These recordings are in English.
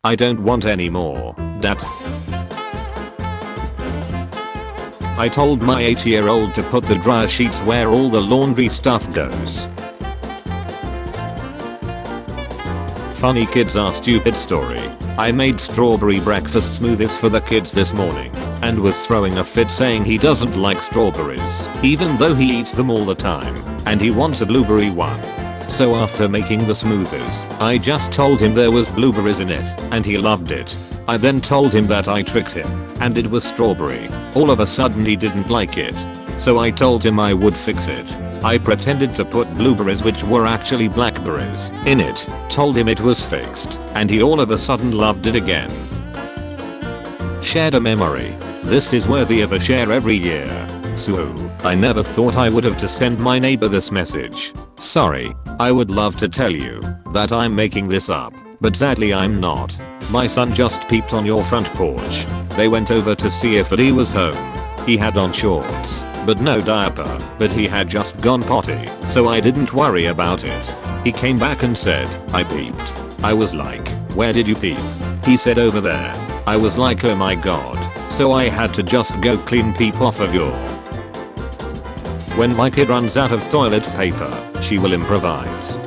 I don't want any more, Dad. I told my 8-year-old to put the dryer sheets where all the laundry stuff goes. Funny kids are stupid story. I made strawberry breakfast smoothies for the kids this morning and was throwing a fit saying he doesn't like strawberries even though he eats them all the time and he wants a blueberry one. So after making the smoothies, I just told him there was blueberries in it and he loved it. I then told him that I tricked him and it was strawberry. All of a sudden he didn't like it. So I told him I would fix it. I pretended to put blueberries which were actually blackberries in it, told him it was fixed, and he all of a sudden loved it again. Shared a memory. This is worthy of a share every year. So, I never thought I would have to send my neighbor this message. Sorry, I would love to tell you that I'm making this up, but sadly I'm not. My son just peeped on your front porch. They went over to see if Eddie was home. He had on shorts, but no diaper, but he had just gone potty, so I didn't worry about it. He came back and said, I peeped. I was like, where did you peep? He said over there. I was like, oh my god, so I had to just go clean peep off of your. When my kid runs out of toilet paper, she will improvise.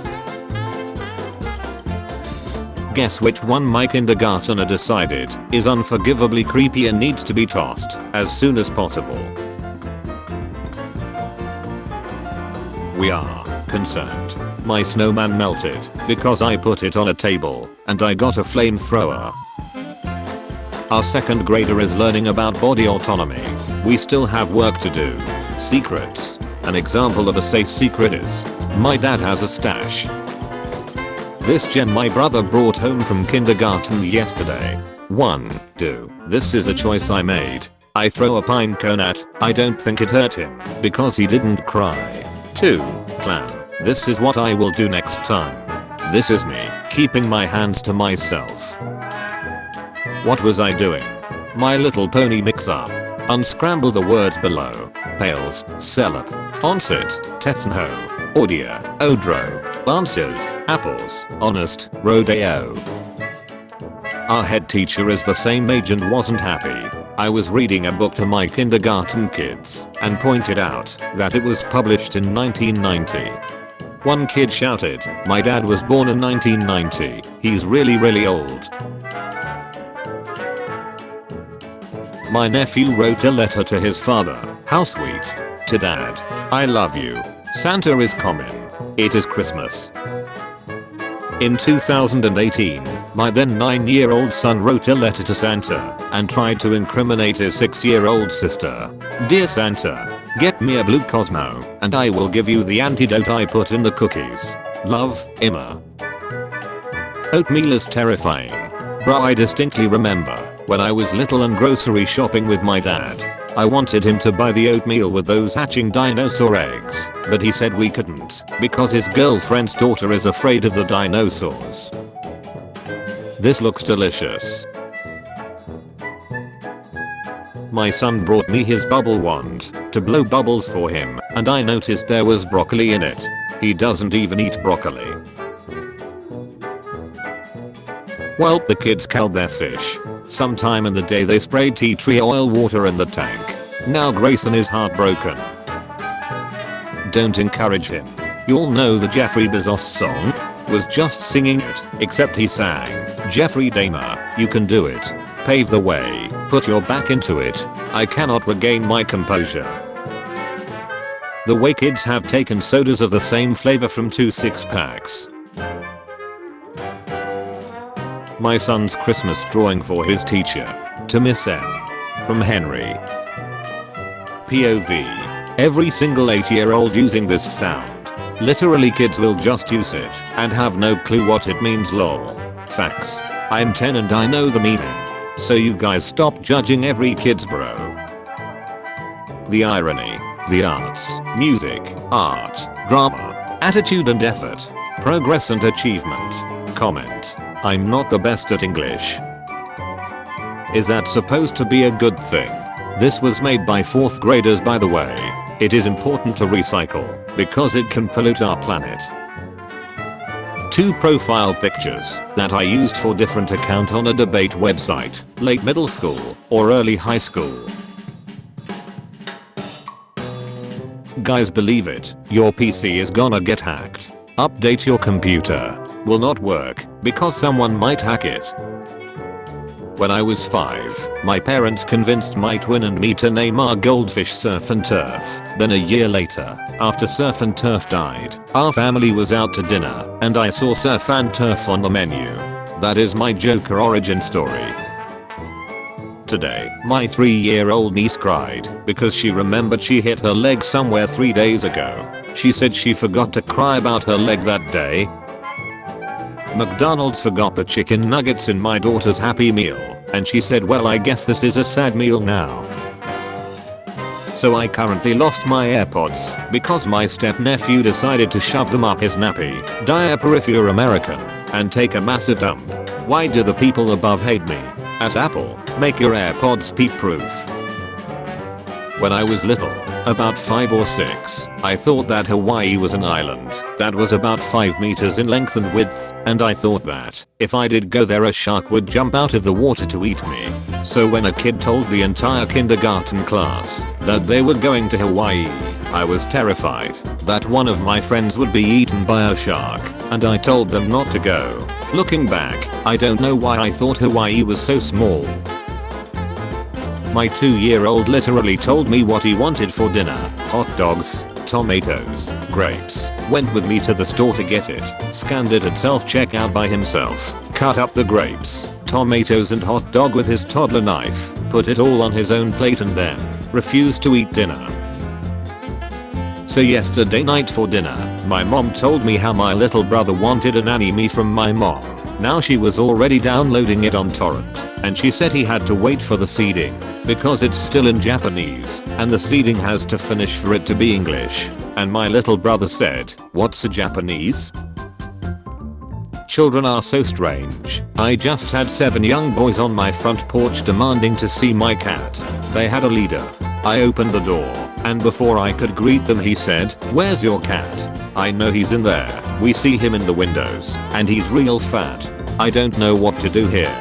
Guess which one my kindergartner decided is unforgivably creepy and needs to be tossed as soon as possible. We are concerned. My snowman melted because I put it on a table and I got a flamethrower. Our second grader is learning about body autonomy. We still have work to do. Secrets. An example of a safe secret is, my dad has a stash. This gem my brother brought home from kindergarten yesterday. 1. Do. This is a choice I made. I throw a pine cone at, I don't think it hurt him, because he didn't cry. 2. Plan. This is what I will do next time. This is me, keeping my hands to myself. What was I doing? My Little Pony mix-up. Unscramble the words below. Pails, Cellup, Onset, Tetsenho, Audia, Odro, Answers, Apples, Honest, Rodeo. Our head teacher is the same age and wasn't happy. I was reading a book to my kindergarten kids and pointed out that it was published in 1990. One kid shouted, my dad was born in 1990, he's really old. My nephew wrote a letter to his father, how sweet. To dad, I love you. Santa is coming. It is Christmas. In 2018, my then 9-year-old son wrote a letter to Santa and tried to incriminate his 6-year-old sister. Dear Santa, get me a blue Cosmo and I will give you the antidote I put in the cookies. Love, Emma. Oatmeal is terrifying. Bro, I distinctly remember when I was little and grocery shopping with my dad. I wanted him to buy the oatmeal with those hatching dinosaur eggs, but he said we couldn't because his girlfriend's daughter is afraid of the dinosaurs. This looks delicious. My son brought me his bubble wand to blow bubbles for him, and I noticed there was broccoli in it. He doesn't even eat broccoli. Well, the kids killed their fish. Sometime in the day they sprayed tea tree oil water in the tank. Now Grayson is heartbroken. Don't encourage him. You'll know the Jeffrey Bezos song? Was just singing it, except he sang, Jeffrey Dahmer, you can do it. Pave the way, put your back into it. I cannot regain my composure. The way kids have taken sodas of the same flavor from 2 6-packs. My son's Christmas drawing for his teacher. To Miss M. From Henry. POV. Every single 8-year-old using this sound. Literally kids will just use it and have no clue what it means lol. Facts. I'm 10 and I know the meaning. So you guys stop judging every kid's bro. The irony. The arts, music, art, drama, attitude and effort. Progress and achievement. Comment. I'm not the best at English. Is that supposed to be a good thing? This was made by 4th graders by the way. It is important to recycle because it can pollute our planet. 2 profile pictures that I used for different account on a debate website, late middle school or early high school. Guys, believe it, your PC is gonna get hacked. Update your computer. Will not work because someone might hack it. When I was 5, my parents convinced my twin and me to name our goldfish Surf and Turf. Then a year later, after Surf and Turf died, our family was out to dinner and I saw Surf and Turf on the menu. That is my Joker origin story. Today, my 3-year-old niece cried because she remembered she hit her leg somewhere 3 days ago. She said she forgot to cry about her leg that day. McDonald's forgot the chicken nuggets in my daughter's Happy Meal, and she said, well, I guess this is a sad meal now. So I currently lost my AirPods because my step-nephew decided to shove them up his nappy, diaper if you're American, and take a massive dump. Why do the people above hate me? At Apple, make your AirPods peep-proof. When I was little, about 5 or 6, I thought that Hawaii was an island that was about 5 meters in length and width, and I thought that if I did go there a shark would jump out of the water to eat me. So when a kid told the entire kindergarten class that they were going to Hawaii, I was terrified that one of my friends would be eaten by a shark, and I told them not to go. Looking back, I don't know why I thought Hawaii was so small. My 2-year-old literally told me what he wanted for dinner: hot dogs, tomatoes, grapes, went with me to the store to get it, scanned it at self-checkout by himself, cut up the grapes, tomatoes and hot dog with his toddler knife, put it all on his own plate and then refused to eat dinner. So yesterday night for dinner, my mom told me how my little brother wanted an anime from my mom. Now she was already downloading it on torrent, and she said he had to wait for the seeding because it's still in Japanese and the seeding has to finish for it to be English. And my little brother said, "What's a Japanese?" Children are so strange. I just had 7 young boys on my front porch demanding to see my cat. They had a leader. I opened the door, and before I could greet them he said, "Where's your cat?" I know he's in there. We see him in the windows, and he's real fat. I don't know what to do here.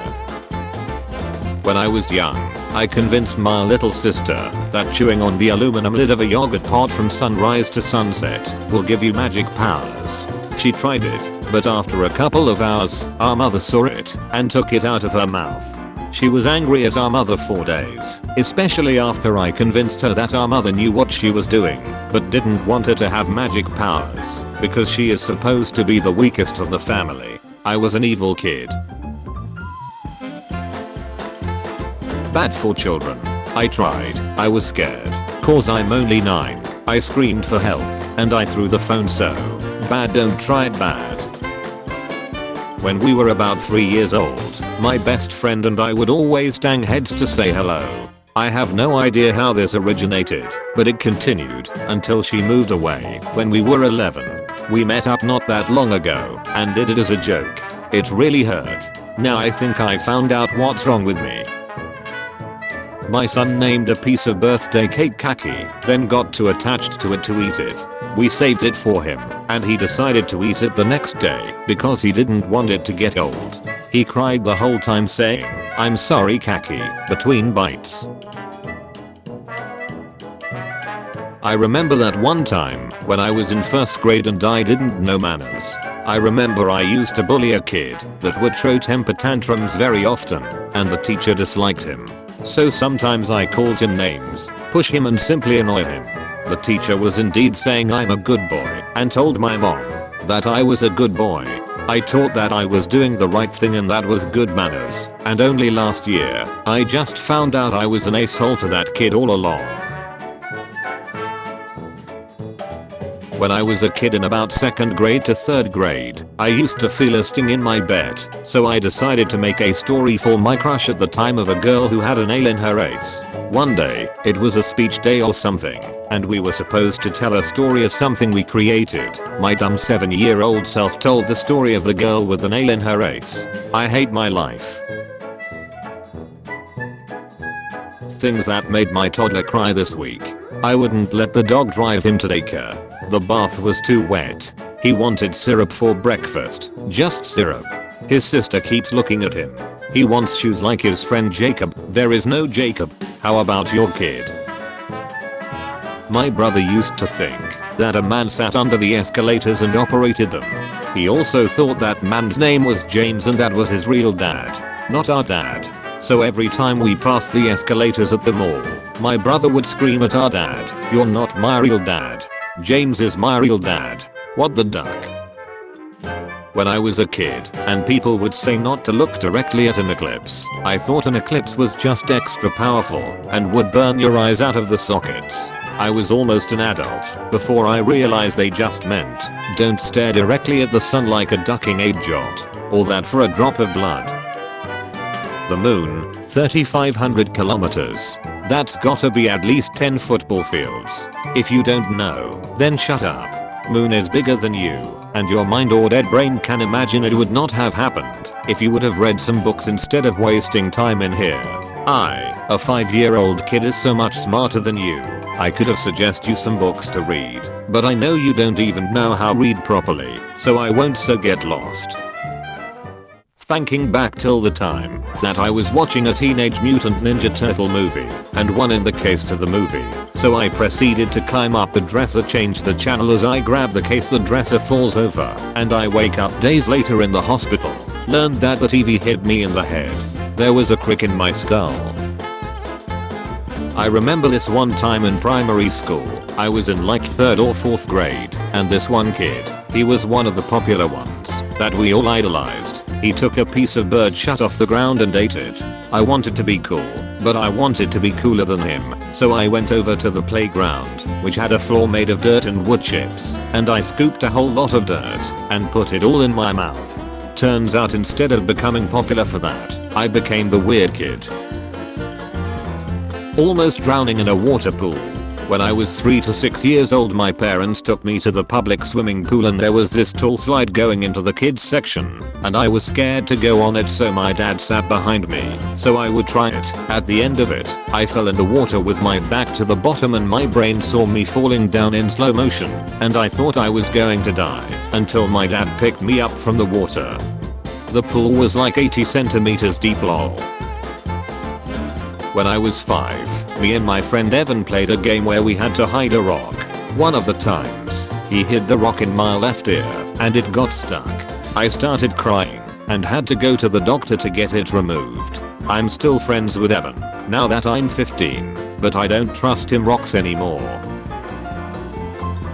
When I was young, I convinced my little sister that chewing on the aluminum lid of a yogurt pot from sunrise to sunset will give you magic powers. She tried it, but after a couple of hours, our mother saw it and took it out of her mouth. She was angry at our mother for days, especially after I convinced her that our mother knew what she was doing, but didn't want her to have magic powers, because she is supposed to be the weakest of the family. I was an evil kid. Bad for children. I tried. I was scared. Cause I'm only 9. I screamed for help, and I threw the phone. So bad, don't try it bad. When we were about 3 years old, my best friend and I would always dang heads to say hello. I have no idea how this originated, but it continued until she moved away when we were 11. We met up not that long ago and did it as a joke. It really hurt. Now I think I found out what's wrong with me. My son named a piece of birthday cake Kaki, then got too attached to it to eat it. We saved it for him, and he decided to eat it the next day because he didn't want it to get old. He cried the whole time saying, "I'm sorry Kaki," between bites. I remember that one time when I was in 1st grade and I didn't know manners. I remember I used to bully a kid that would throw temper tantrums very often, and the teacher disliked him. So sometimes I called him names, push him and simply annoy him. The teacher was indeed saying I'm a good boy and told my mom that I was a good boy. I thought that I was doing the right thing and that was good manners, and only last year I just found out I was an asshole to that kid all along. When I was a kid in about 2nd grade to 3rd grade, I used to feel a sting in my bed, so I decided to make a story for my crush at the time of a girl who had a nail in her ace. One day, it was a speech day or something, and we were supposed to tell a story of something we created. My dumb 7-year-old self told the story of the girl with the nail in her ace. I hate my life. Things that made my toddler cry this week. I wouldn't let the dog drive him to daycare. The bath was too wet. He wanted syrup for breakfast, just syrup. His sister keeps looking at him. He wants shoes like his friend Jacob. There is no Jacob. How about your kid? My brother used to think that a man sat under the escalators and operated them. He also thought that man's name was James and that was his real dad, not our dad. So every time we passed the escalators at the mall, my brother would scream at our dad, "You're not my real dad. James is my real dad. What the duck?" When I was a kid and people would say not to look directly at an eclipse, I thought an eclipse was just extra powerful and would burn your eyes out of the sockets. I was almost an adult before I realized they just meant don't stare directly at the sun like a ducking ape jot, or that for a drop of blood. The moon, 3,500 kilometers. That's gotta be at least 10 football fields. If you don't know, then shut up. Moon is bigger than you, and your mind or dead brain can imagine it would not have happened if you would have read some books instead of wasting time in here. I, a 5-year-old kid, is so much smarter than you. I could have suggested you some books to read, but I know you don't even know how to read properly, so I won't, so get lost. Thinking back till the time that I was watching a Teenage Mutant Ninja Turtle movie and won in the case to the movie, so I proceeded to climb up the dresser, change the channel. As I grab the case, the dresser falls over and I wake up days later in the hospital. Learned that the TV hit me in the head. There was a crick in my skull. I remember this one time in primary school. I was in like 3rd or 4th grade, and this one kid, he was one of the popular ones that we all idolized. He took a piece of bird shit off the ground and ate it. I wanted to be cool, but I wanted to be cooler than him, so I went over to the playground, which had a floor made of dirt and wood chips, and I scooped a whole lot of dirt and put it all in my mouth. Turns out instead of becoming popular for that, I became the weird kid. Almost drowning in a water pool. When I was 3 to 6 years old, my parents took me to the public swimming pool, and there was this tall slide going into the kids section, and I was scared to go on it, so my dad sat behind me so I would try it. At the end of it, I fell in the water with my back to the bottom, and my brain saw me falling down in slow motion, and I thought I was going to die until my dad picked me up from the water. The pool was like 80 centimeters deep, lol. When I was 5, me and my friend Evan played a game where we had to hide a rock. One of the times, he hid the rock in my left ear, and it got stuck. I started crying, and had to go to the doctor to get it removed. I'm still friends with Evan, now that I'm 15, but I don't trust him rocks anymore.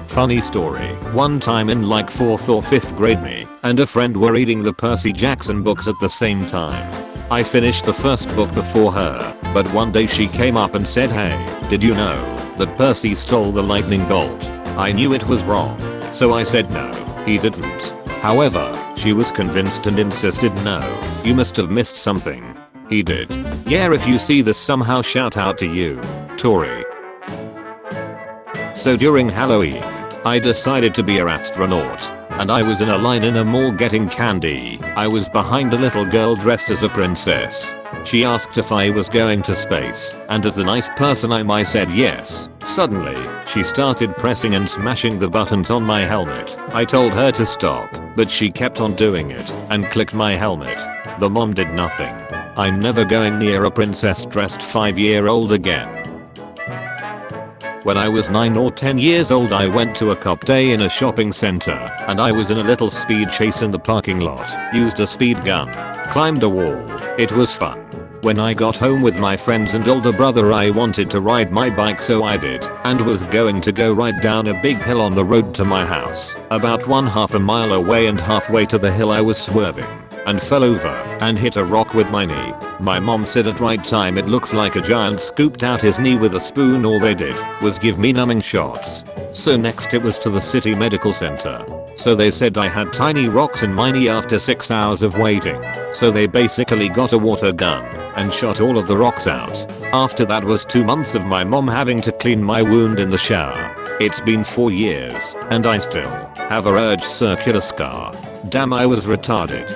Funny story, one time in like 4th or 5th grade, me and a friend were reading the Percy Jackson books at the same time. I finished the first book before her, but one day she came up and said, "Hey, did you know that Percy stole the lightning bolt?" I knew it was wrong, so I said no, he didn't. However, she was convinced and insisted, "No, you must have missed something. He did. Yeah, if you see this somehow, shout out to you, Tori." So during Halloween, I decided to be an astronaut. And I was in a line in a mall getting candy. I was behind a little girl dressed as a princess. She asked if I was going to space, and as the nice person I said yes. Suddenly, she started pressing and smashing the buttons on my helmet. I told her to stop, but she kept on doing it and clicked my helmet. The mom did nothing. I'm never going near a princess dressed 5-year-old again. When I was 9 or 10 years old, I went to a cop day in a shopping center, and I was in a little speed chase in the parking lot, used a speed gun, climbed a wall. It was fun. When I got home with my friends and older brother, I wanted to ride my bike, so I did, and was going to go right down a big hill on the road to my house. About 1/2 mile away, and halfway to the hill I was swerving and fell over and hit a rock with my knee. My mom said at right time, "It looks like a giant scooped out his knee with a spoon." All they did was give me numbing shots. So next it was to the city medical center. So they said I had tiny rocks in my knee after 6 hours of waiting. So they basically got a water gun and shot all of the rocks out. After that was 2 months of my mom having to clean my wound in the shower. It's been 4 years and I still have a urge circular scar. Damn, I was retarded.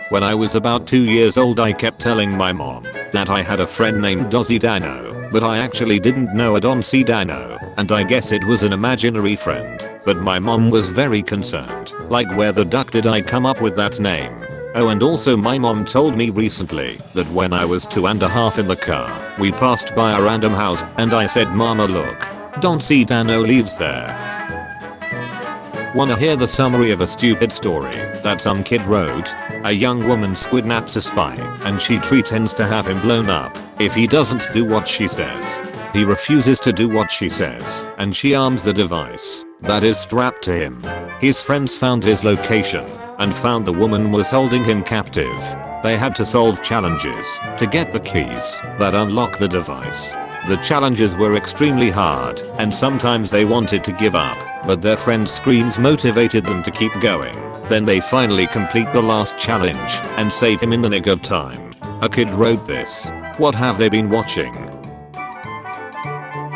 When I was about 2 years old, I kept telling my mom that I had a friend named Dozzy Dano. but I actually didn't know a Don C. Dano, and I guess it was an imaginary friend, but my mom was very concerned, like where the duck did I come up with that name? Oh, and also my mom told me recently that when I was 2.5 in the car, we passed by a random house and I said, "Mama, look, Don C. Dano lives there." Wanna hear the summary of a stupid story that some kid wrote? A young woman squidnaps a spy and she pretends to have him blown up if he doesn't do what she says. He refuses to do what she says and she arms the device that is strapped to him. His friends found his location and found the woman was holding him captive. They had to solve challenges to get the keys that unlock the device. The challenges were extremely hard and sometimes they wanted to give up, but their friend's screams motivated them to keep going. Then they finally complete the last challenge and save him in the nick of time. A kid wrote this. What have they been watching?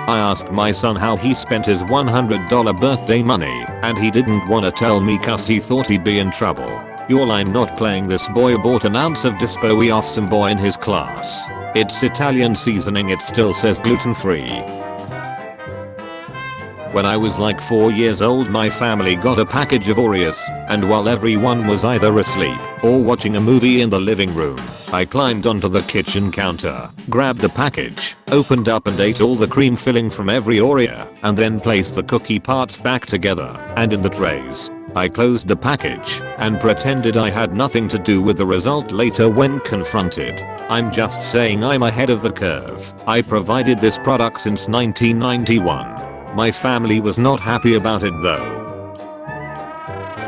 I asked my son how he spent his $100 birthday money and he didn't wanna tell me cause he thought he'd be in trouble. Y'all, I'm not playing this. Boy bought an ounce of Dispo off some boy in his class. It's Italian seasoning, it still says gluten free. When I was like 4 years old, my family got a package of Oreos, and while everyone was either asleep or watching a movie in the living room, I climbed onto the kitchen counter, grabbed the package, opened up and ate all the cream filling from every Oreo, and then placed the cookie parts back together and in the trays. I closed the package and pretended I had nothing to do with the result later when confronted. I'm just saying I'm ahead of the curve. I provided this product since 1991. My family was not happy about it though.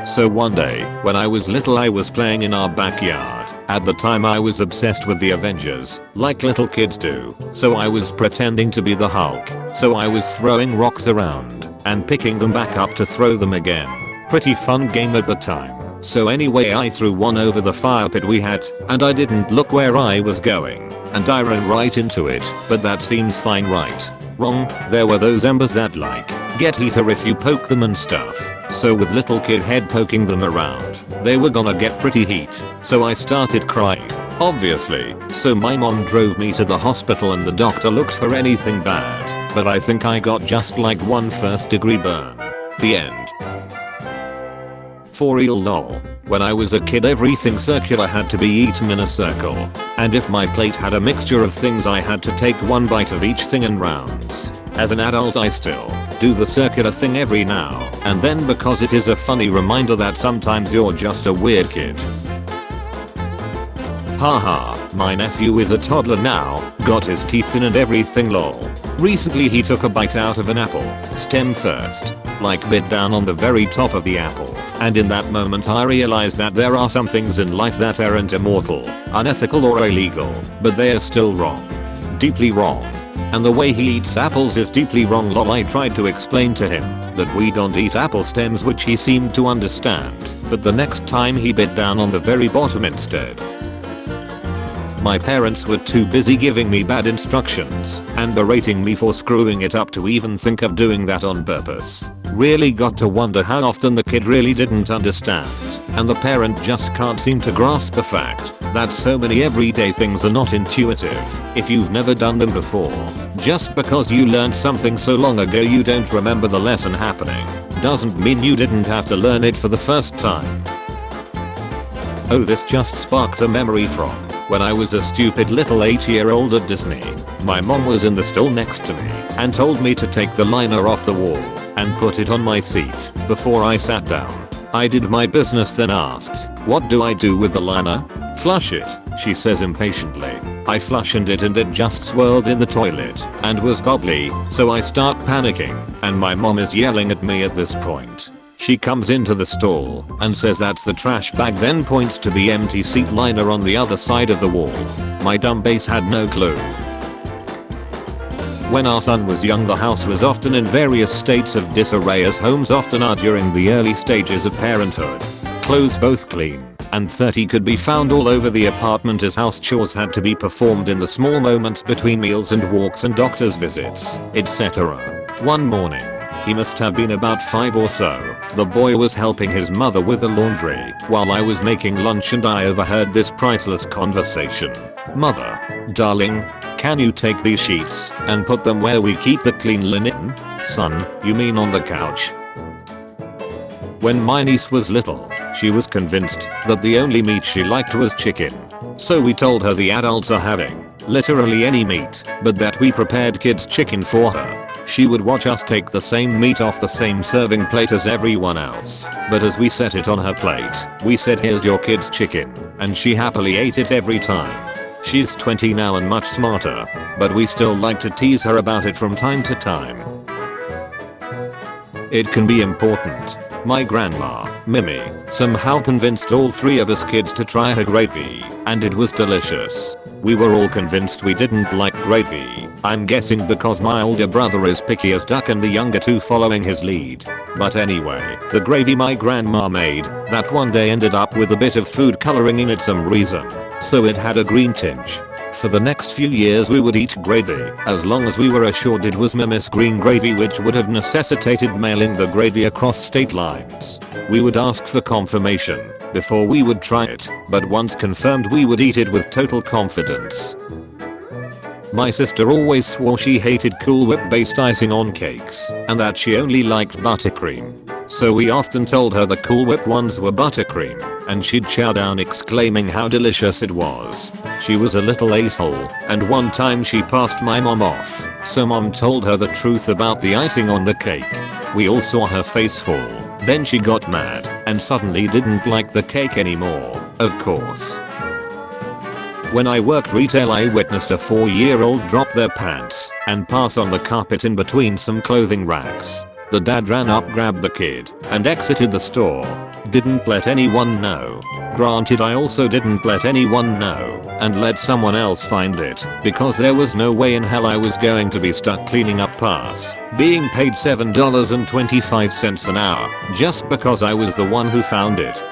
So one day, when I was little, I was playing in our backyard. At the time I was obsessed with the Avengers, like little kids do, so I was pretending to be the Hulk. So I was throwing rocks around and picking them back up to throw them again. Pretty fun game at the time. So anyway, I threw one over the fire pit we had, and I didn't look where I was going, and I ran right into it, but that seems fine, right? Wrong, there were those embers that like get heater if you poke them and stuff. So with little kid head poking them around, they were gonna get pretty heat. So I started crying, obviously. So my mom drove me to the hospital and the doctor looked for anything bad, but I think I got just like one first-degree burn. The end. For real lol. When I was a kid, everything circular had to be eaten in a circle. And if my plate had a mixture of things, I had to take one bite of each thing in rounds. As an adult, I still do the circular thing every now and then because it is a funny reminder that sometimes you're just a weird kid. Haha, my nephew is a toddler now, got his teeth in and everything lol. Recently he took a bite out of an apple, stem first, like bit down on the very top of the apple, and in that moment I realized that there are some things in life that aren't immoral, unethical or illegal, but they are still wrong. Deeply wrong. And the way he eats apples is deeply wrong lol. I tried to explain to him that we don't eat apple stems, which he seemed to understand, but the next time he bit down on the very bottom instead. My parents were too busy giving me bad instructions and berating me for screwing it up to even think of doing that on purpose. Really got to wonder how often the kid really didn't understand, and the parent just can't seem to grasp the fact that so many everyday things are not intuitive if you've never done them before. Just because you learned something so long ago you don't remember the lesson happening doesn't mean you didn't have to learn it for the first time. Oh, this just sparked a memory from when I was a stupid little 8-year-old at Disney. My mom was in the stall next to me and told me to take the liner off the wall and put it on my seat before I sat down. I did my business, then asked, "What do I do with the liner?" "Flush it," she says impatiently. I flushed it and it just swirled in the toilet and was bubbly, so I start panicking and my mom is yelling at me at this point. She comes into the stall and says that's the trash bag, then points to the empty seat liner on the other side of the wall. My dumb base had no clue. When our son was young, the house was often in various states of disarray, as homes often are during the early stages of parenthood. Clothes both clean and 30 could be found all over the apartment as house chores had to be performed in the small moments between meals and walks and doctor's visits, etc. One morning, he must have been about 5 or so, the boy was helping his mother with the laundry while I was making lunch and I overheard this priceless conversation. "Mother, darling, Can you take these sheets and put them where we keep the clean linen? Son, you mean on the couch? When my niece was little, she was convinced that the only meat she liked was chicken. So we told her the adults are having literally any meat, but that we prepared kids chicken for her. She would watch us take the same meat off the same serving plate as everyone else, but as we set it on her plate, we said here's your kids chicken, and she happily ate it every time. She's 20 now and much smarter, but we still like to tease her about it from time to time. It can be important. My grandma, Mimi, somehow convinced all 3 of us kids to try her gravy, and it was delicious. We were all convinced we didn't like gravy. I'm guessing because my older brother is picky as duck and the younger 2 following his lead. But anyway, the gravy my grandma made that one day ended up with a bit of food coloring in it some reason, so it had a green tinge. For the next few years we would eat gravy as long as we were assured it was Mimi's green gravy, which would have necessitated mailing the gravy across state lines. We would ask for confirmation before we would try it, but once confirmed we would eat it with total confidence. My sister always swore she hated Cool Whip based icing on cakes and that she only liked buttercream. So we often told her the Cool Whip ones were buttercream, and she'd chow down exclaiming how delicious it was. She was a little asshole, and one time she passed my mom off, so mom told her the truth about the icing on the cake. We all saw her face fall, then she got mad and suddenly didn't like the cake anymore, of course. When I worked retail I witnessed a 4-year-old drop their pants and pass on the carpet in between some clothing racks. The dad ran up, grabbed the kid, and exited the store. Didn't let anyone know. Granted, I also didn't let anyone know and let someone else find it because there was no way in hell I was going to be stuck cleaning up pass, being paid $7.25 an hour just because I was the one who found it.